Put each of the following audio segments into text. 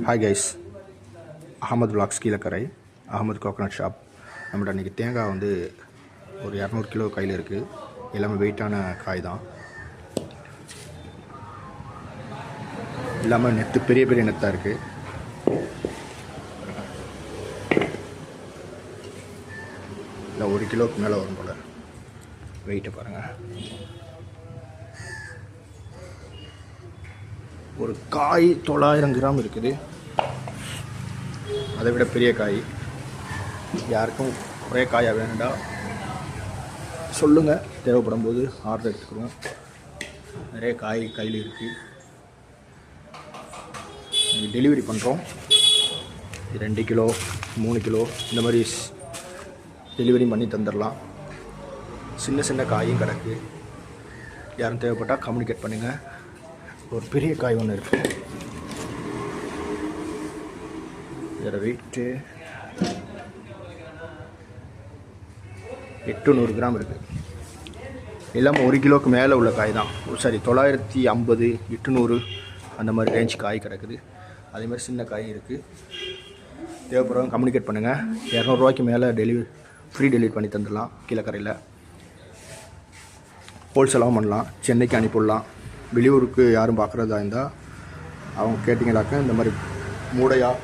Hi guys, Ahmed vlogs Kilakarai, Ahmed coconut shop. நம்மகிட்ட அன்றைக்கி தேங்காய் வந்து ஒரு 200 கிலோ கையில் இருக்குது. எல்லாமே வெயிட்டான காய் தான். எல்லாமே நெத்து பெரிய பெரிய நெத்தாக இருக்குது. இல்லை 1 கிலோவுக்கு மேலே வரும் போல். வெயிட்டை பாருங்கள். ஒரு காய் 900 கிராம் இருக்குது. அதை விட பெரிய காய். யாருக்கும் ஒரே காயாக வேணுண்டா சொல்லுங்கள், தேவைப்படும் போது ஆர்டர் எடுத்துக்கிறோம். நிறைய காய் கையில் இருக்குது. டெலிவரி பண்ணுறோம். 2 கிலோ 3 கிலோ இந்த மாதிரி டெலிவரி பண்ணி தந்துடலாம். சின்ன சின்ன காயும் கிடக்கு. யாரும் தேவைப்பட்டால் கம்யூனிகேட் பண்ணுங்கள். ஒரு பெரிய காய் ஒன்று இருக்குது. இதோட வெயிட்டு 800 கிராம் இருக்குது. எல்லாமே 1 கிலோவுக்கு மேலே உள்ள காய் தான். சாரி, 950 800 அந்த மாதிரி ரேஞ்ச் காய் கிடக்குது. அதேமாதிரி சின்ன காய் இருக்குது. தேவைப்படுறவங்க கம்யூனிகேட் பண்ணுங்கள். 200 ரூபாய்க்கு மேலே ஃப்ரீ டெலிவரி பண்ணி தந்துடலாம். கீழக்கரையில் ஹோல்சேலாகவும் பண்ணலாம். சென்னைக்கு அனுப்பிடலாம். வெளியூருக்கு யாரும் பார்க்குறதா இருந்தால் அவங்க கேட்டிங்களாக்க இந்த மாதிரி மூடையாக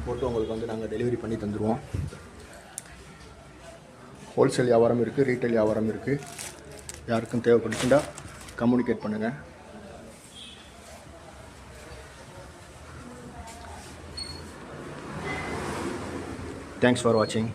போட்டு உங்களுக்கு வந்து நாங்கள் டெலிவரி பண்ணி தந்துடுவோம். ஹோல்சேல் வியாபாரம் இருக்குது, ரீட்டைல் வியாபாரம் இருக்குது. யாருக்கும் தேவைப்பட்டுச்சுன்னா கம்யூனிகேட் பண்ணுங்கள். தேங்க்ஸ் ஃபார் வாட்சிங்.